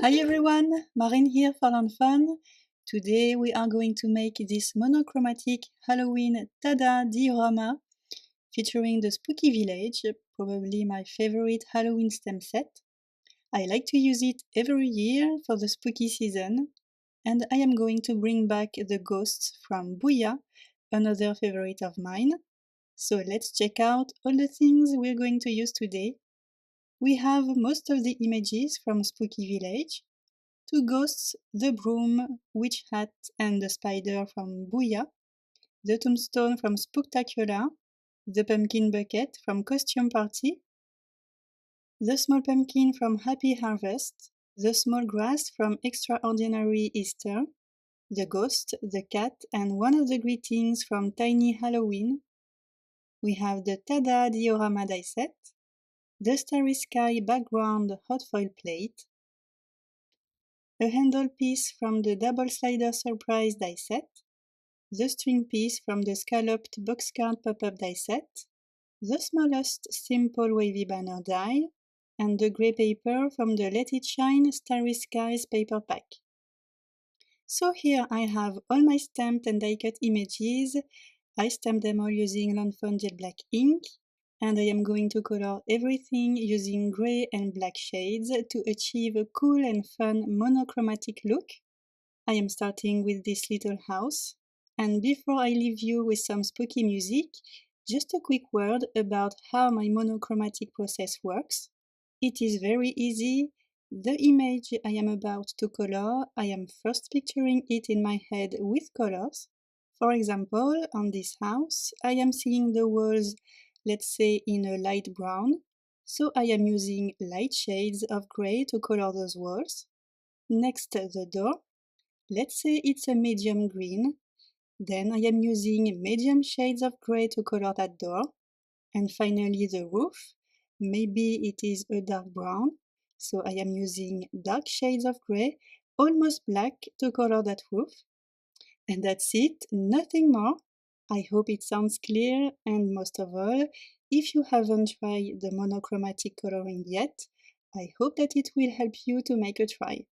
Hi everyone, Marine here for lawnfawn. Today we are going to make this monochromatic Halloween Tada diorama featuring the Spooky Village, probably my favorite Halloween stem set. I like to use it every year for the spooky season, and I am going to bring back the ghosts from Booyah, another favorite of mine. So let's check out all the things we're going to use today. We have most of the images from Spooky Village, two ghosts, the broom, witch hat, and the spider from Booyah, the tombstone from Spooktacular, the pumpkin bucket from Costume Party, the small pumpkin from Happy Harvest, the small grass from Extraordinary Easter, the ghost, the cat, and one of the greetings from Tiny Halloween. We have the Tada diorama die set, the starry sky background hot foil plate, a handle piece from the double slider surprise die set, the string piece from the scalloped boxcard pop-up die set, the smallest simple wavy banner die, and the grey paper from the Let It Shine Starry Skies paper pack. So here I have all my stamped and die-cut images. I stamped them all using lawnfawn gel black ink, and I am going to color everything using grey and black shades to achieve a cool and fun monochromatic look. I am starting with this little house, and before I leave you with some spooky music, just a quick word about how my monochromatic process works. It is very easy. The image I am about to color, I am first picturing it in my head with colors. For example, on this house, I am seeing the walls, let's say in a light brown, so I am using light shades of grey to color those walls. Next, the door. Let's say it's a medium green. Then I am using medium shades of grey to color that door. And finally the roof. Maybe it is a dark brown, so I am using dark shades of grey, almost black, to color that roof. And that's it, nothing more. I hope it sounds clear, and most of all, if you haven't tried the monochromatic coloring yet, I hope that it will help you to make a try.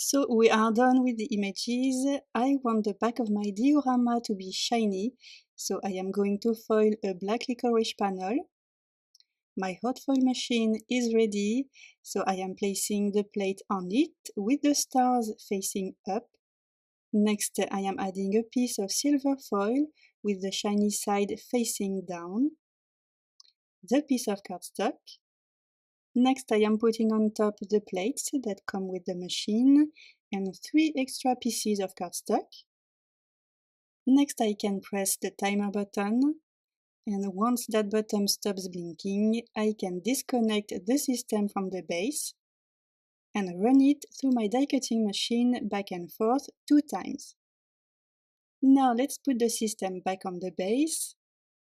So we are done with the images. I want the back of my diorama to be shiny, so I am going to foil a black licorice panel. My hot foil machine is ready, so I am placing the plate on it with the stars facing up. Next, I am adding a piece of silver foil with the shiny side facing down, the piece of cardstock. Next, I am putting on top the plates that come with the machine and 3 extra pieces of cardstock. Next, I can press the timer button, and once that button stops blinking, I can disconnect the system from the base and run it through my die cutting machine back and forth 2 times. Now let's put the system back on the base,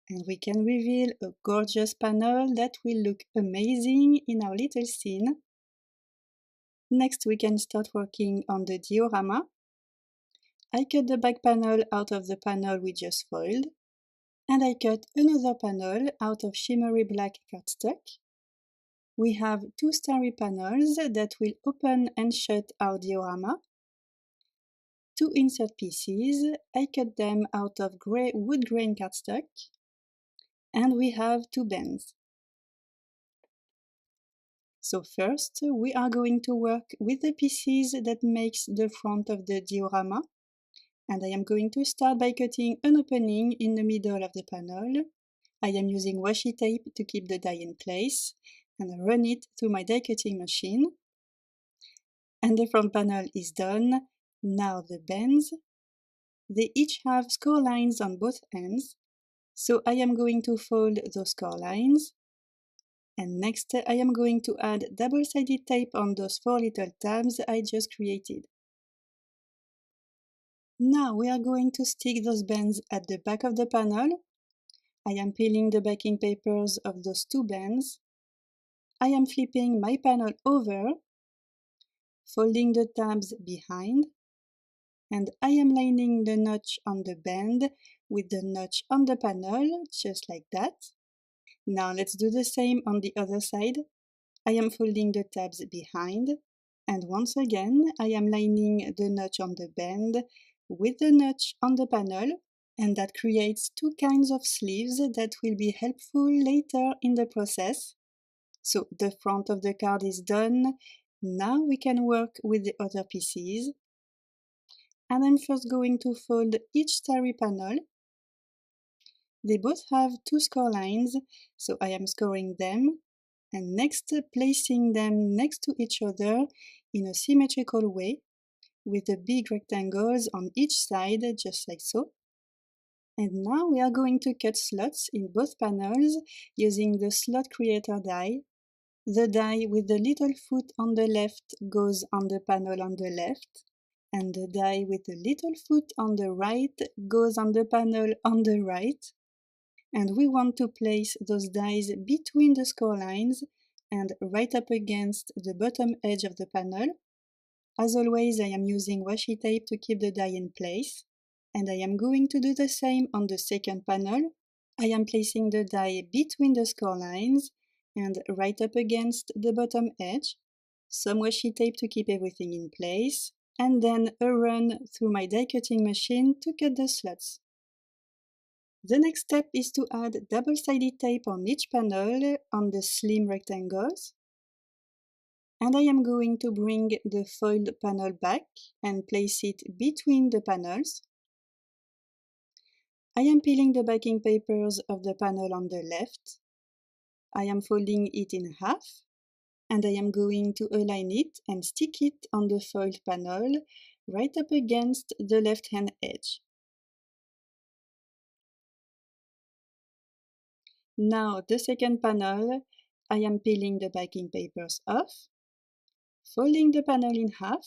and we can reveal a gorgeous panel that will look amazing in our little scene. Next, we can start working on the diorama. I cut the back panel out of the panel we just foiled, and I cut another panel out of shimmery black cardstock. We have 2 starry panels that will open and shut our diorama. 2 insert pieces, I cut them out of grey wood grain cardstock, and we have 2 bends. So first, we are going to work with the pieces that makes the front of the diorama, and I am going to start by cutting an opening in the middle of the panel. I am using washi tape to keep the die in place, and run it through my die cutting machine. And the front panel is done. Now the bends. They each have score lines on both ends, so I am going to fold those score lines. And next I am going to add double-sided tape on those 4 little tabs I just created. Now we are going to stick those bends at the back of the panel. I am peeling the backing papers of those 2 bends. I am flipping my panel over, folding the tabs behind, and I am lining the notch on the bend with the notch on the panel, just like that. Now let's do the same on the other side. I am folding the tabs behind, and once again I am lining the notch on the bend with the notch on the panel, and that creates 2 kinds of sleeves that will be helpful later in the process. So the front of the card is done. Now we can work with the other pieces. And I'm first going to fold each starry panel. They both have 2 score lines, so I am scoring them, and next placing them next to each other in a symmetrical way, with the big rectangles on each side, just like so. And now we are going to cut slots in both panels using the slot creator die. The die with the little foot on the left goes on the panel on the left, and the die with the little foot on the right goes on the panel on the right. And we want to place those dies between the score lines and right up against the bottom edge of the panel. As always, I am using washi tape to keep the die in place, and I am going to do the same on the second panel. I am placing the die between the score lines and right up against the bottom edge, some washi tape to keep everything in place, and then a run through my die cutting machine to cut the slots. The next step is to add double-sided tape on each panel on the slim rectangles. And I am going to bring the foiled panel back and place it between the panels. I am peeling the backing papers of the panel on the left. I am folding it in half, and I am going to align it and stick it on the foiled panel right up against the left-hand edge. Now the second panel, I am peeling the backing papers off, folding the panel in half.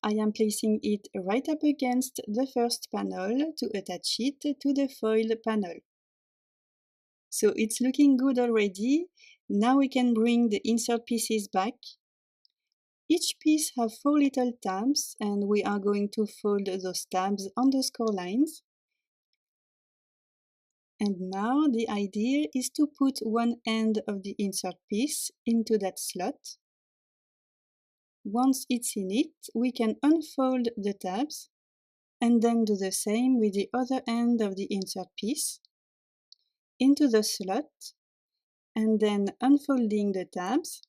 I am placing it right up against the first panel to attach it to the foiled panel. So it's looking good already. Now we can bring the insert pieces back. Each piece have 4 little tabs, and we are going to fold those tabs on the score lines. And now the idea is to put one end of the insert piece into that slot. Once it's in it, we can unfold the tabs and then do the same with the other end of the insert piece into the slot, and then unfolding the tabs,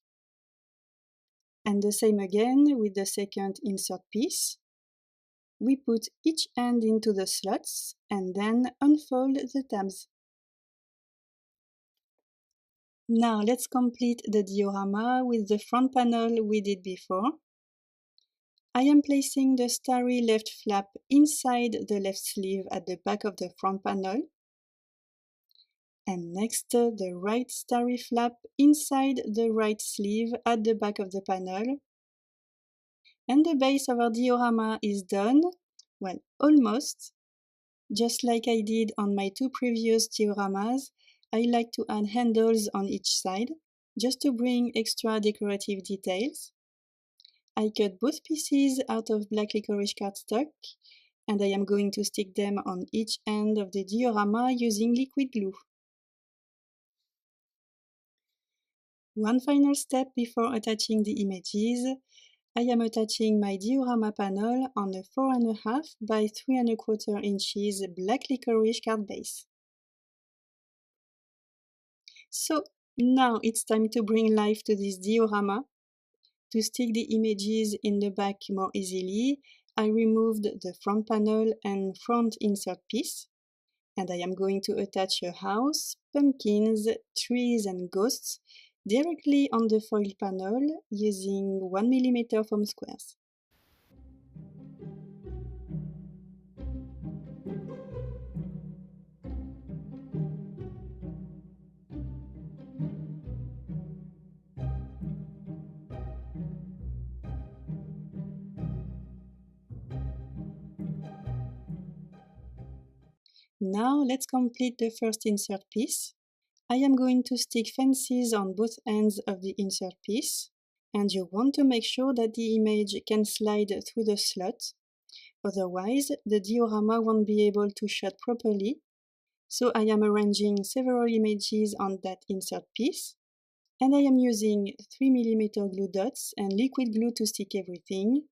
and the same again with the second insert piece. We put each end into the slots and then unfold the tabs. Now let's complete the diorama with the front panel we did before. I am placing the starry left flap inside the left sleeve at the back of the front panel, and next the right starry flap inside the right sleeve at the back of the panel. And the base of our diorama is done, well, almost. Just like I did on my two previous dioramas, I like to add handles on each side, just to bring extra decorative details. I cut both pieces out of black licorice cardstock, and I am going to stick them on each end of the diorama using liquid glue. One final step before attaching the images. I am attaching my diorama panel on a 4.5 by 3.25 inches black licorice card base. So now it's time to bring life to this diorama. To stick the images in the back more easily, I removed the front panel and front insert piece, and I am going to attach a house, pumpkins, trees and ghosts directly on the foil panel using 1 mm foam squares. Now let's complete the first insert piece. I am going to stick fences on both ends of the insert piece, and you want to make sure that the image can slide through the slot, otherwise the diorama won't be able to shut properly. So I am arranging several images on that insert piece, and I am using 3 mm glue dots and liquid glue to stick everything.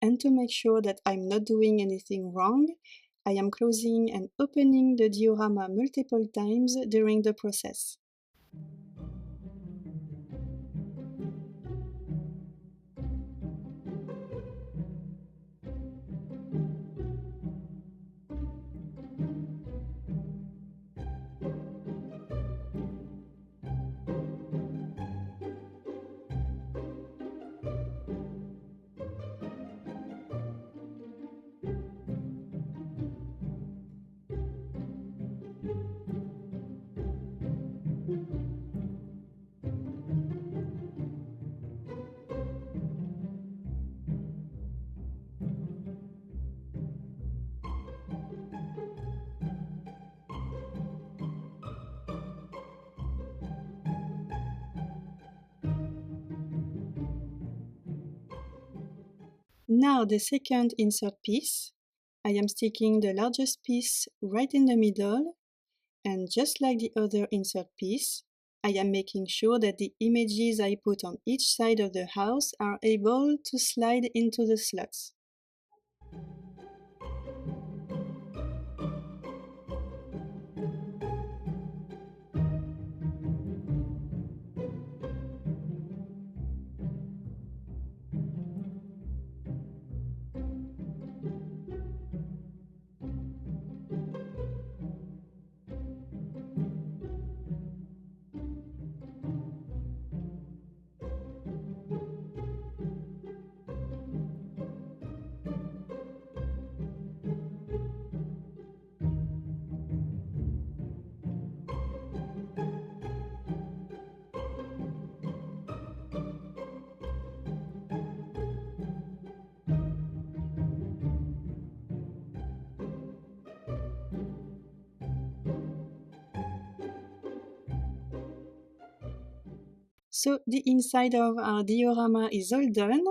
And to make sure that I'm not doing anything wrong, I am closing and opening the diorama multiple times during the process. Now the second insert piece. I am sticking the largest piece right in the middle, and just like the other insert piece, I am making sure that the images I put on each side of the house are able to slide into the slots. So the inside of our diorama is all done.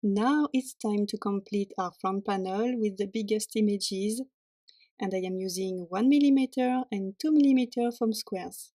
Now it's time to complete our front panel with the biggest images, and I am using 1 mm and 2 mm foam squares.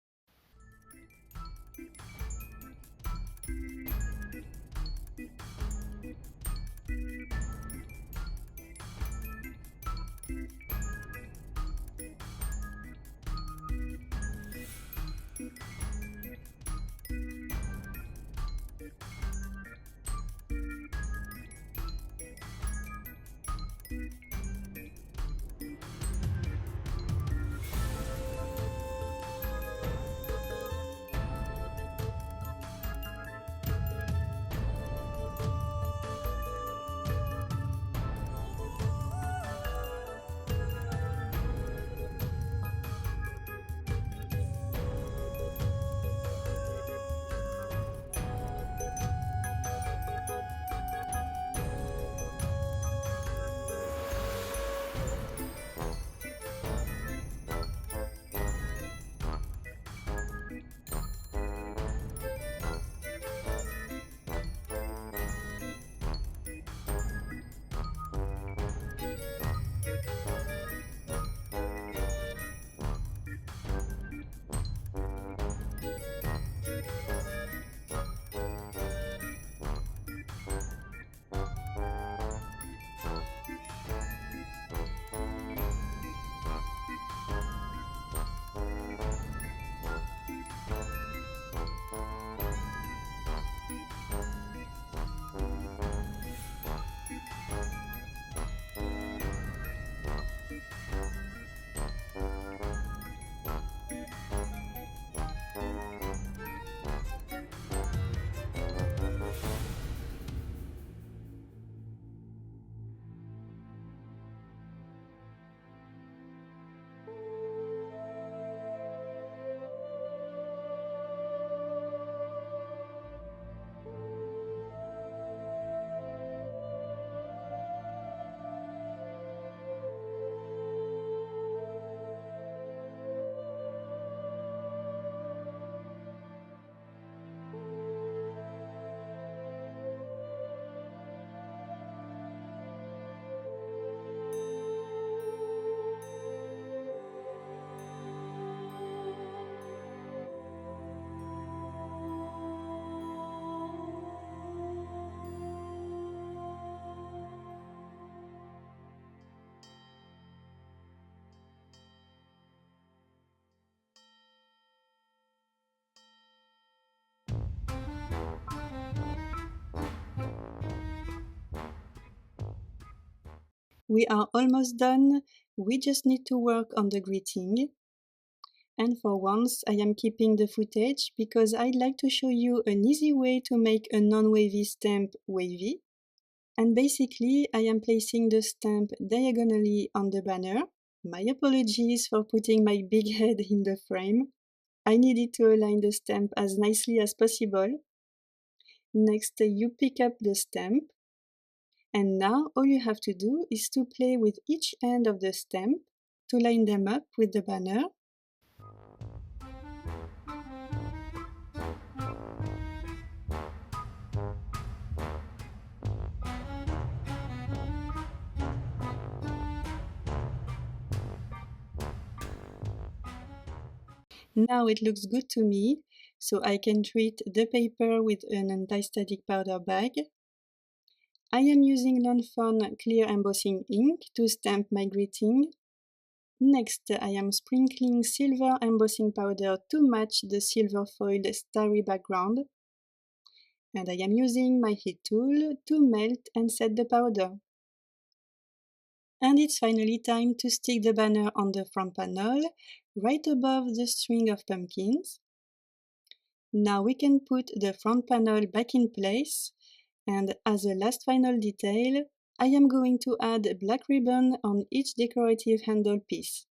We are almost done, we just need to work on the greeting. And for once I am keeping the footage because I'd like to show you an easy way to make a non-wavy stamp wavy. And basically I am placing the stamp diagonally on the banner. My apologies for putting my big head in the frame. I needed to align the stamp as nicely as possible. Next, you pick up the stamp. And now all you have to do is to play with each end of the stamp to line them up with the banner. Now it looks good to me, so I can treat the paper with an anti-static powder bag. I am using lawnfawn clear embossing ink to stamp my greeting. Next, I am sprinkling silver embossing powder to match the silver foiled starry background. And I am using my heat tool to melt and set the powder. And it's finally time to stick the banner on the front panel, right above the string of pumpkins. Now we can put the front panel back in place, and as a last final detail, I am going to add black ribbon on each decorative handle piece.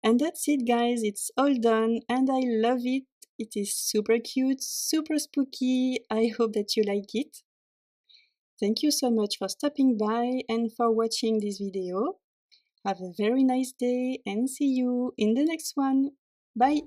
And that's it guys, it's all done and I love it. It is super cute, super spooky. I hope that you like it. Thank you so much for stopping by and for watching this video. Have a very nice day and see you in the next one. Bye!